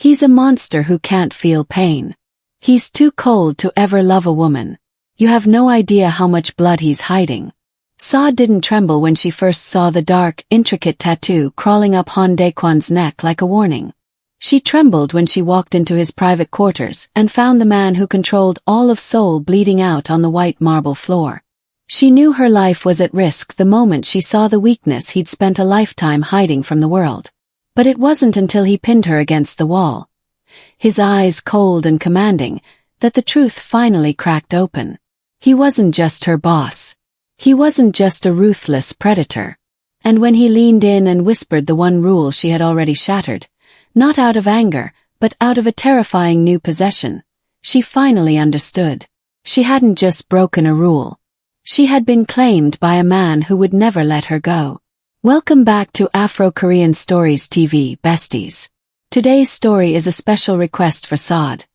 He's a monster who can't feel pain. He's too cold to ever love a woman. You have no idea how much blood he's hiding. Saad didn't tremble when she first saw the dark, intricate tattoo crawling up Han Daekwon's neck like a warning. She trembled when she walked into his private quarters and found the man who controlled all of Seoul bleeding out on the white marble floor. She knew her life was at risk the moment she saw the weakness he'd spent a lifetime hiding from the world. But it wasn't until he pinned her against the wall, his eyes cold and commanding, that the truth finally cracked open. He wasn't just her boss. He wasn't just a ruthless predator. And when he leaned in and whispered the one rule she had already shattered, not out of anger, but out of a terrifying new possession, she finally understood. She hadn't just broken a rule. She had been claimed by a man who would never let her go. Welcome back to Afro-Korean Stories TV, besties. Today's story is a special request for Saad.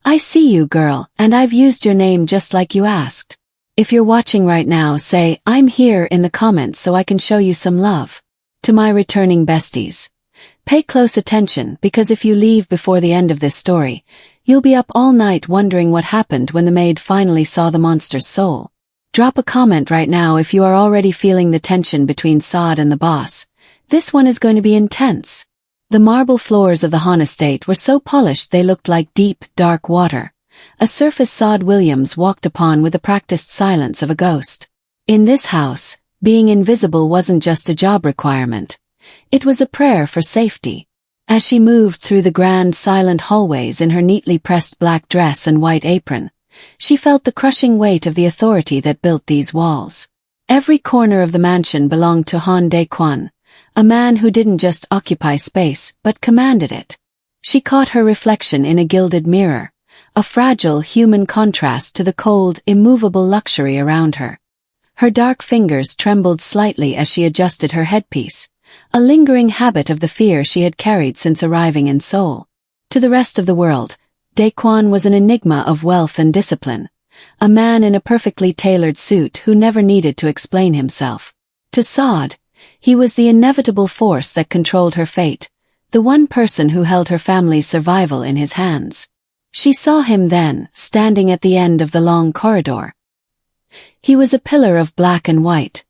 I see you, girl, and I've used your name just like you asked. If you're watching right now, say, I'm here in the comments so I can show you some love. To my returning besties, pay close attention because if you leave before the end of this story, you'll be up all night wondering what happened when the maid finally saw the monster's soul. Drop a comment right now if you are already feeling the tension between Saad and the boss. This one is going to be intense. The marble floors of the Han estate were so polished they looked like deep, dark water, a surface Saad Williams walked upon with the practiced silence of a ghost. In this house, being invisible wasn't just a job requirement. It was a prayer for safety. As she moved through the grand, silent hallways in her neatly pressed black dress and white apron, she felt the crushing weight of the authority that built these walls. Every corner of the mansion belonged to Han Daekwon, a man who didn't just occupy space but commanded it. She caught her reflection in a gilded mirror, a fragile human contrast to the cold, immovable luxury around her. Her dark fingers trembled slightly as she adjusted her headpiece, a lingering habit of the fear she had carried since arriving in Seoul. To the rest of the world, Daekwon was an enigma of wealth and discipline, a man in a perfectly tailored suit who never needed to explain himself. To Saad, he was the inevitable force that controlled her fate, the one person who held her family's survival in his hands. She saw him then, standing at the end of the long corridor. He was a pillar of black and white,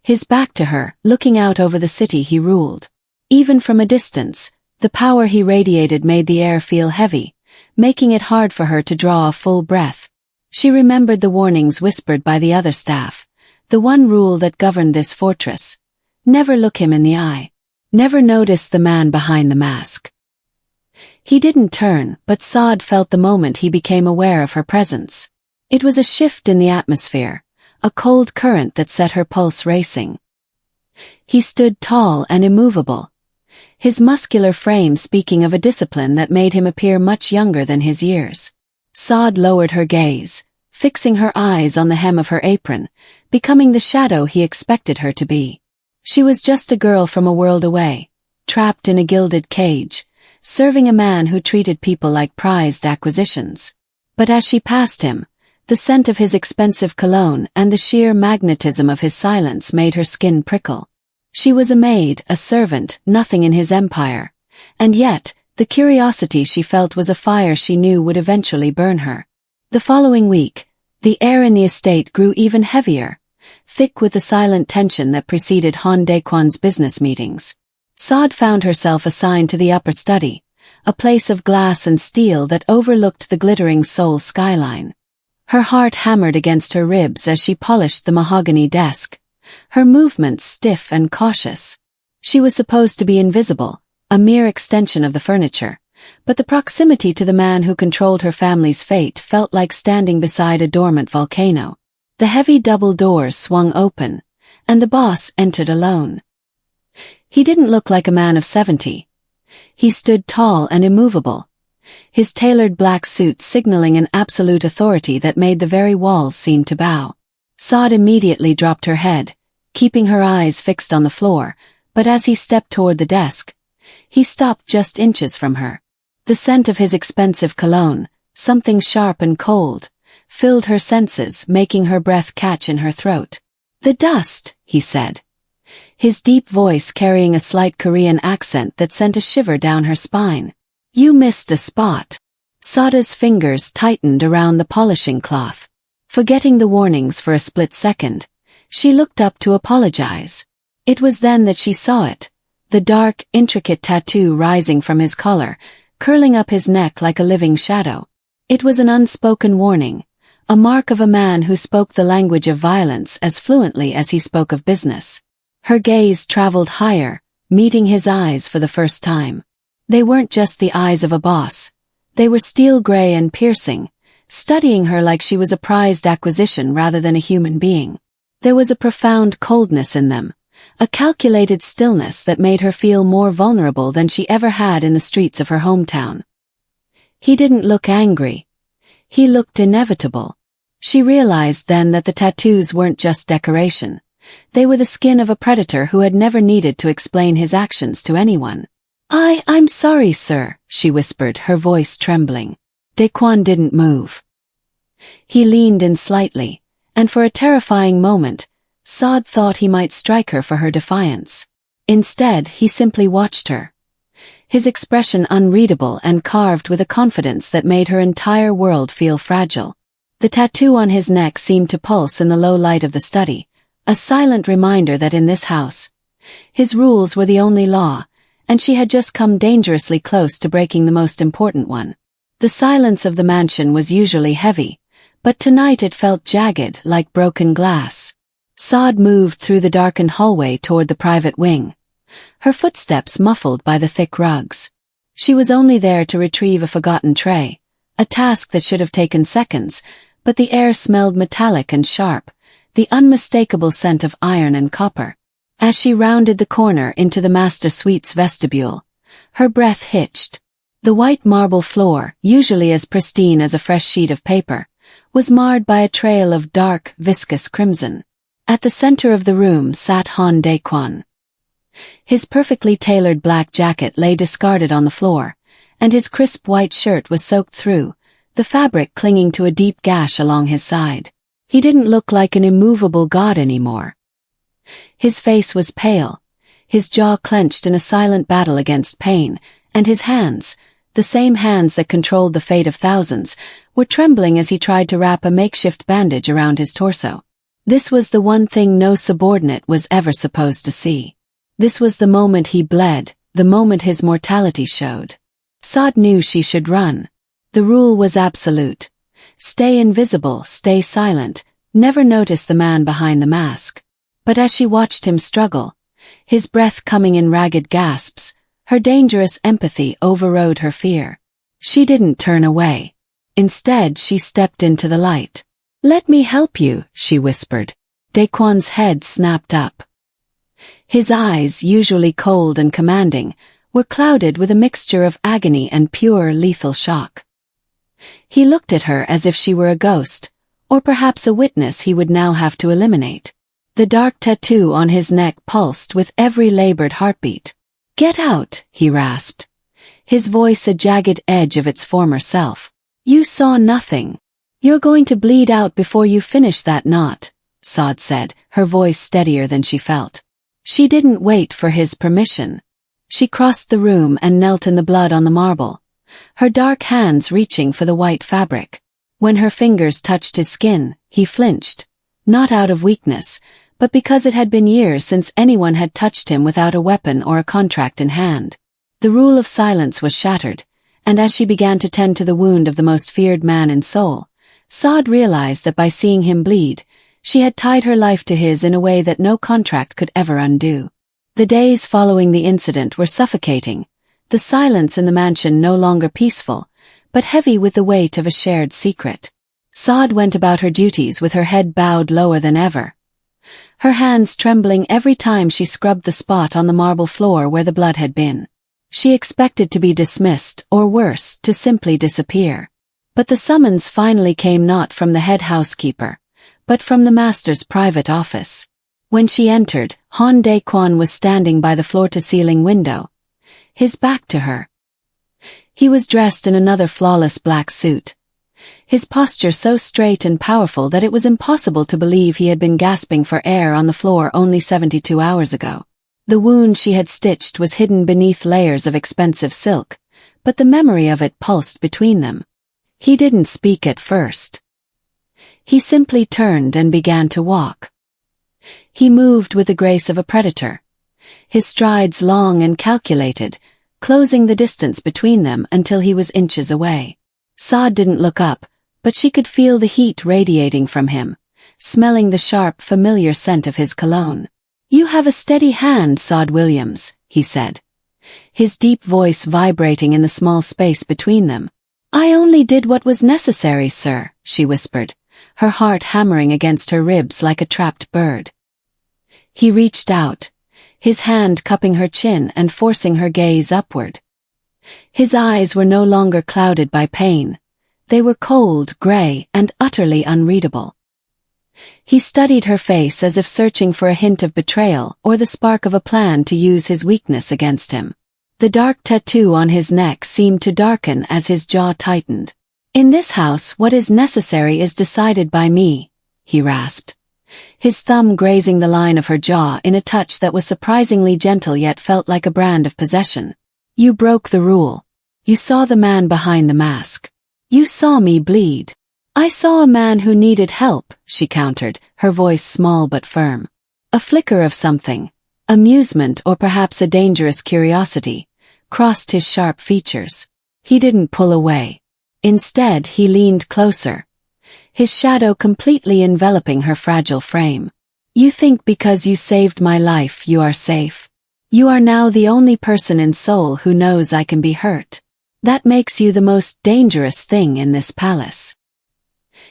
his back to her, looking out over the city he ruled. Even from a distance, the power he radiated made the air feel heavy, making it hard for her to draw a full breath. She remembered the warnings whispered by the other staff, the one rule that governed this fortress. Never look him in the eye. Never notice the man behind the mask. He didn't turn, but Saad felt the moment he became aware of her presence. It was a shift in the atmosphere, a cold current that set her pulse racing. He stood tall and immovable, his muscular frame speaking of a discipline that made him appear much younger than his years. Saad lowered her gaze, fixing her eyes on the hem of her apron, becoming the shadow he expected her to be. She was just a girl from a world away, trapped in a gilded cage, serving a man who treated people like prized acquisitions. But as she passed him, the scent of his expensive cologne and the sheer magnetism of his silence made her skin prickle. She was a maid, a servant, nothing in his empire, and yet, the curiosity she felt was a fire she knew would eventually burn her. The following week, the air in the estate grew even heavier, thick with the silent tension that preceded Han Daekwon's business meetings. Saad found herself assigned to the upper study, a place of glass and steel that overlooked the glittering Seoul skyline. Her heart hammered against her ribs as she polished the mahogany desk, her movements stiff and cautious. She was supposed to be invisible, a mere extension of the furniture, but the proximity to the man who controlled her family's fate felt like standing beside a dormant volcano. The heavy double doors swung open, and the boss entered alone. He didn't look like a man of 70. He stood tall and immovable, his tailored black suit signaling an absolute authority that made the very walls seem to bow. Saad immediately dropped her head, keeping her eyes fixed on the floor, but as he stepped toward the desk, he stopped just inches from her. The scent of his expensive cologne, something sharp and cold, filled her senses, making her breath catch in her throat. "The dust," he said, his deep voice carrying a slight Korean accent that sent a shiver down her spine. You missed a spot. Sada's fingers tightened around the polishing cloth. Forgetting the warnings for a split second, she looked up to apologize. It was then that she saw it, the dark, intricate tattoo rising from his collar, curling up his neck like a living shadow. It was an unspoken warning, a mark of a man who spoke the language of violence as fluently as he spoke of business. Her gaze traveled higher, meeting his eyes for the first time. They weren't just the eyes of a boss. They were steel gray and piercing, studying her like she was a prized acquisition rather than a human being. There was a profound coldness in them, a calculated stillness that made her feel more vulnerable than she ever had in the streets of her hometown. He didn't look angry. He looked inevitable. She realized then that the tattoos weren't just decoration. They were the skin of a predator who had never needed to explain his actions to anyone. I'm sorry, sir, she whispered, her voice trembling. Daquan didn't move. He leaned in slightly, and for a terrifying moment, Saad thought he might strike her for her defiance. Instead, he simply watched her. His expression unreadable and carved with a confidence that made her entire world feel fragile. The tattoo on his neck seemed to pulse in the low light of the study, a silent reminder that in this house, his rules were the only law, and she had just come dangerously close to breaking the most important one. The silence of the mansion was usually heavy, but tonight it felt jagged like broken glass. Saad moved through the darkened hallway toward the private wing, her footsteps muffled by the thick rugs. She was only there to retrieve a forgotten tray, a task that should have taken seconds, but the air smelled metallic and sharp, the unmistakable scent of iron and copper. As she rounded the corner into the master suite's vestibule, her breath hitched. The white marble floor, usually as pristine as a fresh sheet of paper, was marred by a trail of dark, viscous crimson. At the center of the room sat Han Daquan. His perfectly tailored black jacket lay discarded on the floor, and his crisp white shirt was soaked through, the fabric clinging to a deep gash along his side. He didn't look like an immovable god anymore. His face was pale, his jaw clenched in a silent battle against pain, and his hands, the same hands that controlled the fate of thousands, were trembling as he tried to wrap a makeshift bandage around his torso. This was the one thing no subordinate was ever supposed to see. This was the moment he bled, the moment his mortality showed. Saad knew she should run. The rule was absolute. Stay invisible, stay silent, never notice the man behind the mask. But as she watched him struggle, his breath coming in ragged gasps, her dangerous empathy overrode her fear. She didn't turn away. Instead, she stepped into the light. "Let me help you," she whispered. Daquan's head snapped up. His eyes, usually cold and commanding, were clouded with a mixture of agony and pure lethal shock. He looked at her as if she were a ghost, or perhaps a witness he would now have to eliminate. The dark tattoo on his neck pulsed with every labored heartbeat. "Get out," he rasped, his voice a jagged edge of its former self. "You saw nothing. You're going to bleed out before you finish that knot," Saad said, her voice steadier than she felt. She didn't wait for his permission. She crossed the room and knelt in the blood on the marble, her dark hands reaching for the white fabric. When her fingers touched his skin, he flinched, not out of weakness, but because it had been years since anyone had touched him without a weapon or a contract in hand. The rule of silence was shattered, and as she began to tend to the wound of the most feared man in Seoul, Saad realized that by seeing him bleed, she had tied her life to his in a way that no contract could ever undo. The days following the incident were suffocating, the silence in the mansion no longer peaceful, but heavy with the weight of a shared secret. Saad went about her duties with her head bowed lower than ever, her hands trembling every time she scrubbed the spot on the marble floor where the blood had been. She expected to be dismissed, or worse, to simply disappear. But the summons finally came not from the head housekeeper, but from the master's private office. When she entered, Han Daquan was standing by the floor-to-ceiling window, his back to her. He was dressed in another flawless black suit, his posture so straight and powerful that it was impossible to believe he had been gasping for air on the floor only 72 hours ago. The wound she had stitched was hidden beneath layers of expensive silk, but the memory of it pulsed between them. He didn't speak at first. He simply turned and began to walk. He moved with the grace of a predator, his strides long and calculated, closing the distance between them until he was inches away. Saad didn't look up, but she could feel the heat radiating from him, smelling the sharp, familiar scent of his cologne. "You have a steady hand, Saad Williams," he said, his deep voice vibrating in the small space between them. "I only did what was necessary, sir," she whispered, her heart hammering against her ribs like a trapped bird. He reached out, his hand cupping her chin and forcing her gaze upward. His eyes were no longer clouded by pain. They were cold, gray, and utterly unreadable. He studied her face as if searching for a hint of betrayal or the spark of a plan to use his weakness against him. The dark tattoo on his neck seemed to darken as his jaw tightened. "In this house, what is necessary is decided by me," he rasped, his thumb grazing the line of her jaw in a touch that was surprisingly gentle yet felt like a brand of possession. "You broke the rule. You saw the man behind the mask. You saw me bleed." "I saw a man who needed help," she countered, her voice small but firm. A flicker of something, amusement or perhaps a dangerous curiosity, crossed his sharp features. He didn't pull away. Instead, he leaned closer, his shadow completely enveloping her fragile frame. "You think because you saved my life you are safe. You are now the only person in Seoul who knows I can be hurt. That makes you the most dangerous thing in this palace."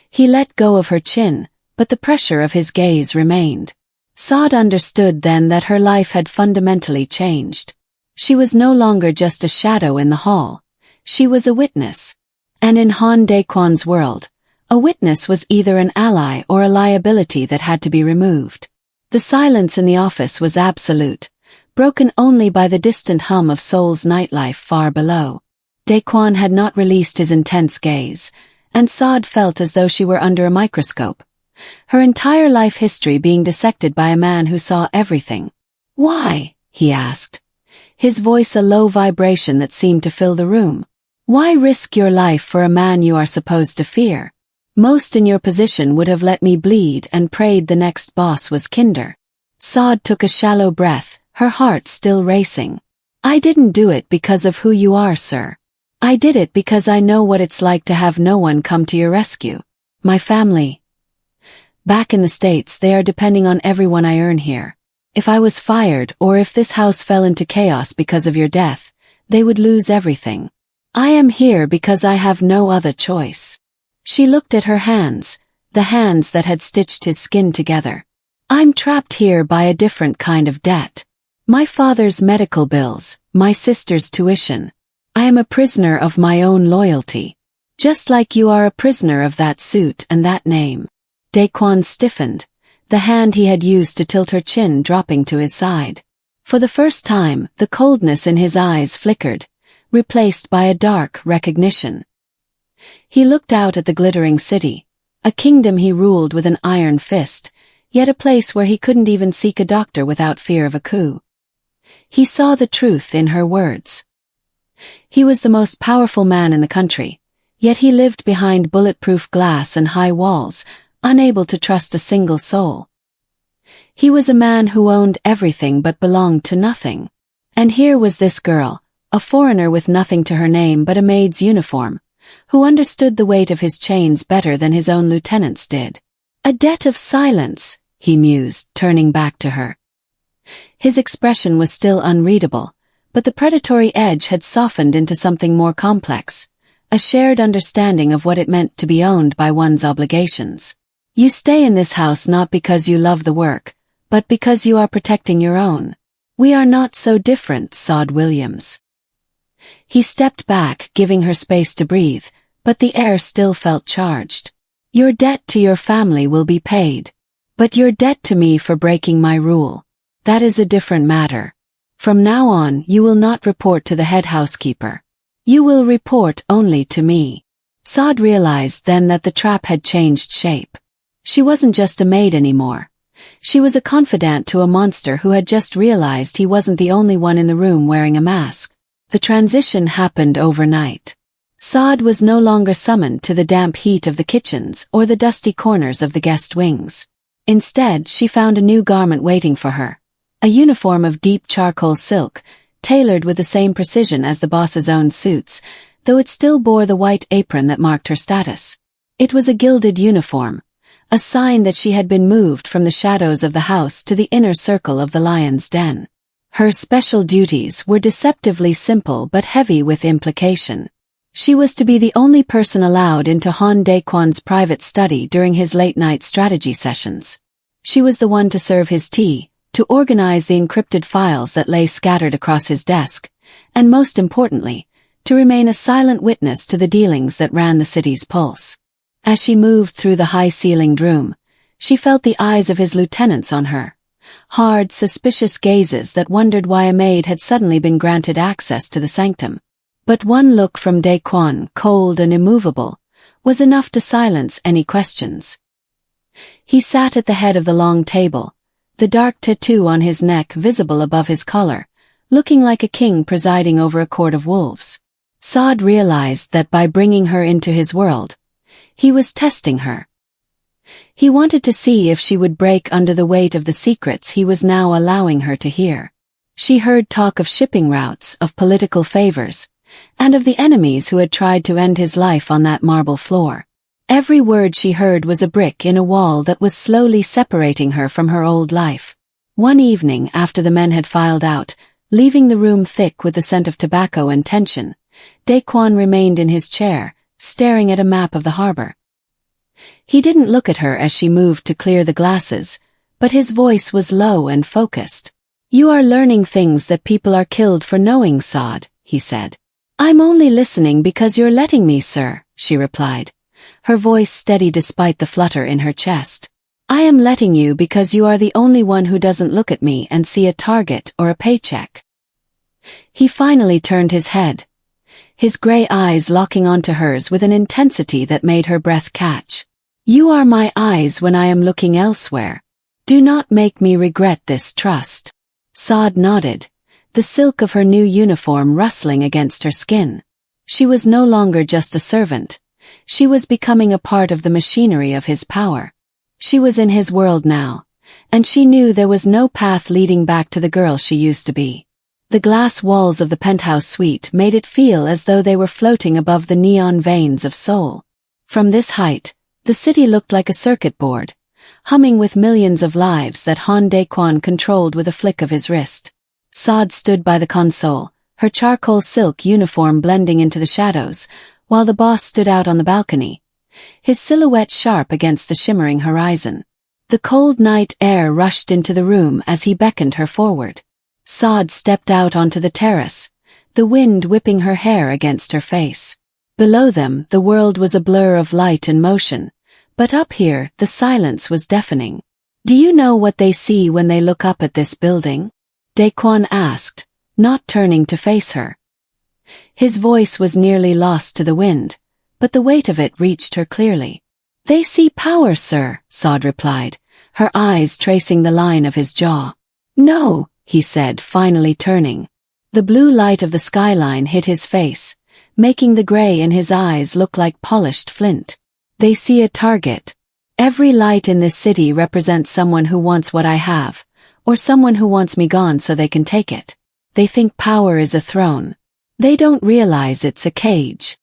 He let go of her chin, but the pressure of his gaze remained. Saad understood then that her life had fundamentally changed. She was no longer just a shadow in the hall. She was a witness. And in Han Daekwon's world, a witness was either an ally or a liability that had to be removed. The silence in the office was absolute, broken only by the distant hum of Seoul's nightlife far below. Daekwon had not released his intense gaze, and Saad felt as though she were under a microscope, her entire life history being dissected by a man who saw everything. "Why?" he asked, his voice a low vibration that seemed to fill the room. "Why risk your life for a man you are supposed to fear? Most in your position would have let me bleed and prayed the next boss was kinder." Saad took a shallow breath, her heart still racing. "I didn't do it because of who you are, sir. I did it because I know what it's like to have no one come to your rescue. My family. Back in the States, they are depending on everyone I earn here. If I was fired or if this house fell into chaos because of your death, they would lose everything. I am here because I have no other choice." She looked at her hands, the hands that had stitched his skin together. "I'm trapped here by a different kind of debt. My father's medical bills, my sister's tuition. I am a prisoner of my own loyalty. Just like you are a prisoner of that suit and that name." Daekwon stiffened, the hand he had used to tilt her chin dropping to his side. For the first time, the coldness in his eyes flickered, replaced by a dark recognition. He looked out at the glittering city, a kingdom he ruled with an iron fist, yet a place where he couldn't even seek a doctor without fear of a coup. He saw the truth in her words. He was the most powerful man in the country, yet he lived behind bulletproof glass and high walls, unable to trust a single soul. He was a man who owned everything but belonged to nothing. And here was this girl, a foreigner with nothing to her name but a maid's uniform, who understood the weight of his chains better than his own lieutenants did. "A debt of silence," he mused, turning back to her. His expression was still unreadable, but the predatory edge had softened into something more complex, a shared understanding of what it meant to be owned by one's obligations. "You stay in this house not because you love the work, but because you are protecting your own. We are not so different, Saad Williams." He stepped back, giving her space to breathe, but the air still felt charged. "Your debt to your family will be paid. But your debt to me for breaking my rule, that is a different matter. From now on, you will not report to the head housekeeper. You will report only to me." Saad realized then that the trap had changed shape. She wasn't just a maid anymore. She was a confidant to a monster who had just realized he wasn't the only one in the room wearing a mask. The transition happened overnight. Saad was no longer summoned to the damp heat of the kitchens or the dusty corners of the guest wings. Instead, she found a new garment waiting for her. A uniform of deep charcoal silk, tailored with the same precision as the boss's own suits, though it still bore the white apron that marked her status. It was a gilded uniform, a sign that she had been moved from the shadows of the house to the inner circle of the lion's den. Her special duties were deceptively simple but heavy with implication. She was to be the only person allowed into Han Daekwon's private study during his late-night strategy sessions. She was the one to serve his tea, to organize the encrypted files that lay scattered across his desk, and most importantly, to remain a silent witness to the dealings that ran the city's pulse. As she moved through the high-ceilinged room, she felt the eyes of his lieutenants on her. Hard, suspicious gazes that wondered why a maid had suddenly been granted access to the sanctum. But one look from Daekwon, cold and immovable, was enough to silence any questions. He sat at the head of the long table, the dark tattoo on his neck visible above his collar, looking like a king presiding over a court of wolves. Saad realized that by bringing her into his world, he was testing her. He wanted to see if she would break under the weight of the secrets he was now allowing her to hear. She heard talk of shipping routes, of political favors, and of the enemies who had tried to end his life on that marble floor. Every word she heard was a brick in a wall that was slowly separating her from her old life. One evening after the men had filed out, leaving the room thick with the scent of tobacco and tension, Daekwon remained in his chair, staring at a map of the harbor. He didn't look at her as she moved to clear the glasses, but his voice was low and focused. "You are learning things that people are killed for knowing, Saad," he said. "I'm only listening because you're letting me, sir," she replied, her voice steady despite the flutter in her chest. "I am letting you because you are the only one who doesn't look at me and see a target or a paycheck." He finally turned his head, his gray eyes locking onto hers with an intensity that made her breath catch. "You are my eyes when I am looking elsewhere. Do not make me regret this trust." Saad nodded, the silk of her new uniform rustling against her skin. She was no longer just a servant. She was becoming a part of the machinery of his power. She was in his world now, and she knew there was no path leading back to the girl she used to be. The glass walls of the penthouse suite made it feel as though they were floating above the neon veins of Seoul. From this height, the city looked like a circuit board, humming with millions of lives that Han Daekwon controlled with a flick of his wrist. Saad stood by the console, her charcoal silk uniform blending into the shadows, while the boss stood out on the balcony, his silhouette sharp against the shimmering horizon. The cold night air rushed into the room as he beckoned her forward. Saad stepped out onto the terrace, the wind whipping her hair against her face. Below them, the world was a blur of light and motion, but up here, the silence was deafening. "Do you know what they see when they look up at this building?" Daekwon asked, not turning to face her. His voice was nearly lost to the wind, but the weight of it reached her clearly. "They see power, sir," Saad replied, her eyes tracing the line of his jaw. "No," he said, finally turning. The blue light of the skyline hit his face, making the gray in his eyes look like polished flint. "They see a target. Every light in this city represents someone who wants what I have, or someone who wants me gone so they can take it. They think power is a throne. They don't realize it's a cage."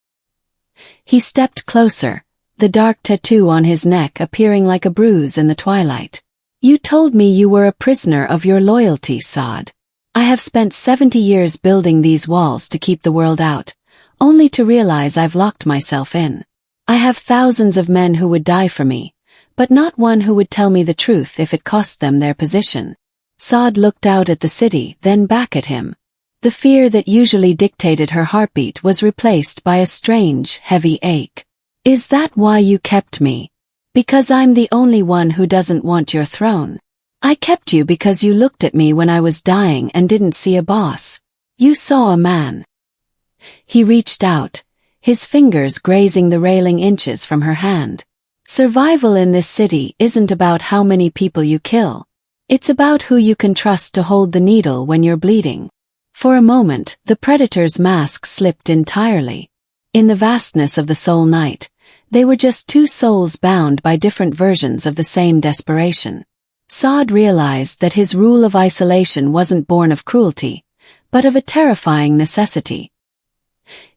He stepped closer, the dark tattoo on his neck appearing like a bruise in the twilight. "You told me you were a prisoner of your loyalty, Saad. I have spent 70 years building these walls to keep the world out, only to realize I've locked myself in. I have thousands of men who would die for me, but not one who would tell me the truth if it cost them their position." Saad looked out at the city, then back at him. The fear that usually dictated her heartbeat was replaced by a strange, heavy ache. "Is that why you kept me? Because I'm the only one who doesn't want your throne. I kept you because you looked at me when I was dying and didn't see a boss. You saw a man." He reached out, his fingers grazing the railing inches from her hand. "Survival in this city isn't about how many people you kill. It's about who you can trust to hold the needle when you're bleeding." For a moment, the predator's mask slipped entirely. In the vastness of the soul night, they were just two souls bound by different versions of the same desperation. Saad realized that his rule of isolation wasn't born of cruelty, but of a terrifying necessity.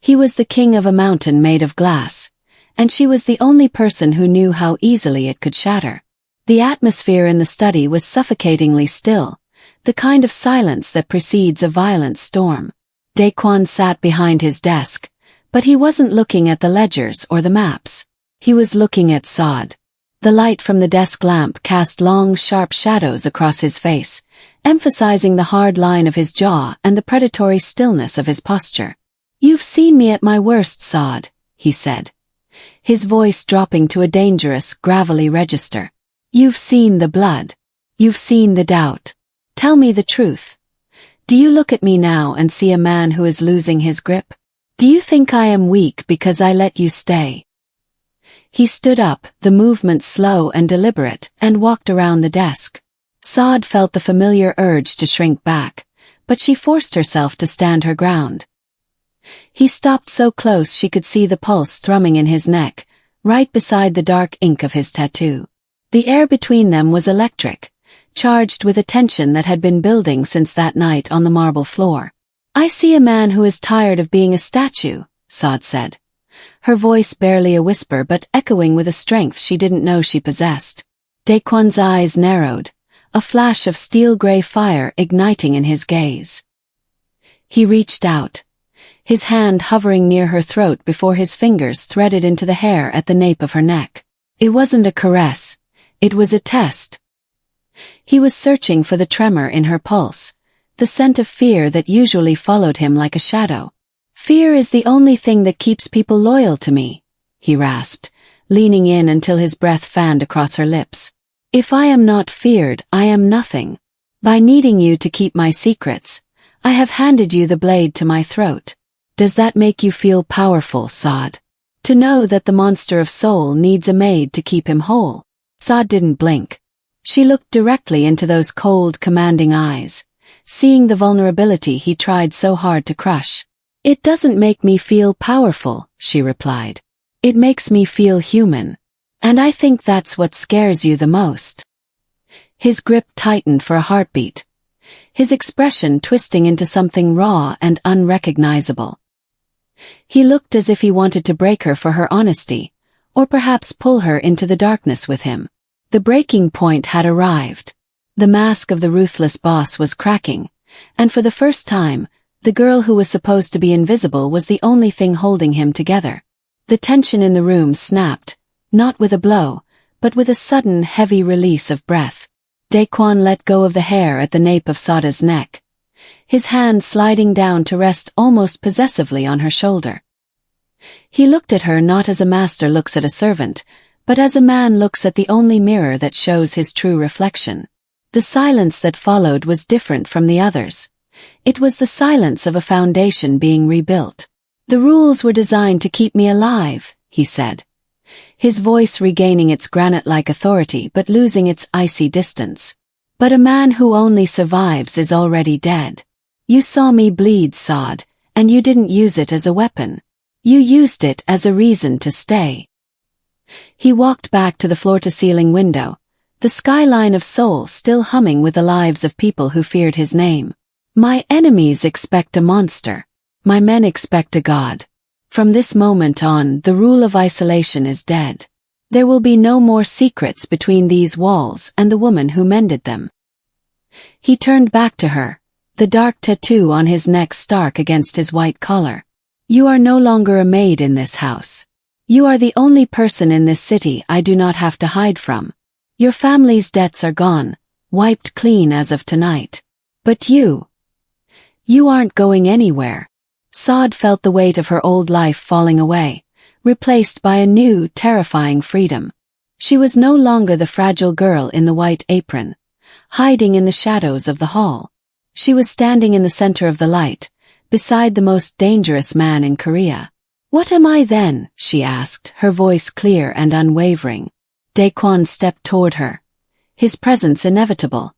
He was the king of a mountain made of glass, and she was the only person who knew how easily it could shatter. The atmosphere in the study was suffocatingly still, the kind of silence that precedes a violent storm. Daquan sat behind his desk, but he wasn't looking at the ledgers or the maps. He was looking at Saad. The light from the desk lamp cast long, sharp shadows across his face, emphasizing the hard line of his jaw and the predatory stillness of his posture. "You've seen me at my worst, Saad," he said, his voice dropping to a dangerous, gravelly register. "You've seen the blood. You've seen the doubt. Tell me the truth. Do you look at me now and see a man who is losing his grip? Do you think I am weak because I let you stay?" He stood up, the movement slow and deliberate, and walked around the desk. Saad felt the familiar urge to shrink back, but she forced herself to stand her ground. He stopped so close she could see the pulse thrumming in his neck, right beside the dark ink of his tattoo. The air between them was electric, charged with a tension that had been building since that night on the marble floor. "I see a man who is tired of being a statue," Saad said, her voice barely a whisper but echoing with a strength she didn't know she possessed. Daquan's eyes narrowed, a flash of steel-gray fire igniting in his gaze. He reached out, his hand hovering near her throat before his fingers threaded into the hair at the nape of her neck. It wasn't a caress, it was a test. He was searching for the tremor in her pulse, the scent of fear that usually followed him like a shadow. "Fear is the only thing that keeps people loyal to me," he rasped, leaning in until his breath fanned across her lips. "If I am not feared, I am nothing. By needing you to keep my secrets, I have handed you the blade to my throat. Does that make you feel powerful, Saad? To know that the monster of soul needs a maid to keep him whole?" Saad didn't blink. She looked directly into those cold, commanding eyes, seeing the vulnerability he tried so hard to crush. "It doesn't make me feel powerful," she replied. "It makes me feel human. And I think that's what scares you the most." His grip tightened for a heartbeat, his expression twisting into something raw and unrecognizable. He looked as if he wanted to break her for her honesty, or perhaps pull her into the darkness with him. The breaking point had arrived. The mask of the ruthless boss was cracking, and for the first time, the girl who was supposed to be invisible was the only thing holding him together. The tension in the room snapped, not with a blow, but with a sudden heavy release of breath. Daquan let go of the hair at the nape of Sada's neck, his hand sliding down to rest almost possessively on her shoulder. He looked at her not as a master looks at a servant, but as a man looks at the only mirror that shows his true reflection. The silence that followed was different from the others. It was the silence of a foundation being rebuilt. "The rules were designed to keep me alive," he said, his voice regaining its granite-like authority but losing its icy distance. "But a man who only survives is already dead. You saw me bleed, Saad, and you didn't use it as a weapon. You used it as a reason to stay." He walked back to the floor-to-ceiling window, the skyline of Seoul still humming with the lives of people who feared his name. "My enemies expect a monster. My men expect a god. From this moment on, the rule of isolation is dead. There will be no more secrets between these walls and the woman who mended them." He turned back to her, the dark tattoo on his neck stark against his white collar. "You are no longer a maid in this house. You are the only person in this city I do not have to hide from. Your family's debts are gone, wiped clean as of tonight. But you aren't going anywhere." Saad felt the weight of her old life falling away, replaced by a new, terrifying freedom. She was no longer the fragile girl in the white apron, hiding in the shadows of the hall. She was standing in the center of the light, beside the most dangerous man in Korea. "What am I then?" she asked, her voice clear and unwavering. Daquan stepped toward her, his presence inevitable.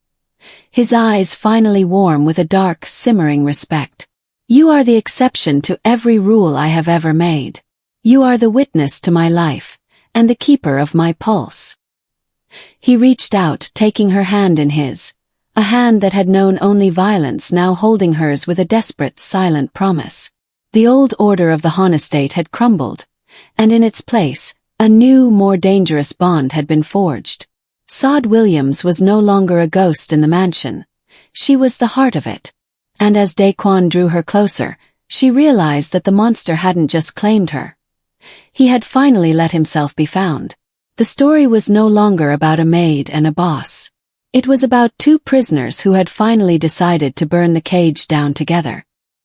his eyes finally warm with a dark, simmering respect. You are the exception to every rule I have ever made. You are the witness to my life, and the keeper of my pulse. He reached out, taking her hand in his, a hand that had known only violence now holding hers with a desperate, silent promise. The old order of the Han estate had crumbled, and in its place, a new, more dangerous bond had been forged. Saad Williams was no longer a ghost in the mansion. She was the heart of it. And as Daquan drew her closer, she realized that the monster hadn't just claimed her. He had finally let himself be found. The story was no longer about a maid and a boss. It was about two prisoners who had finally decided to burn the cage down together.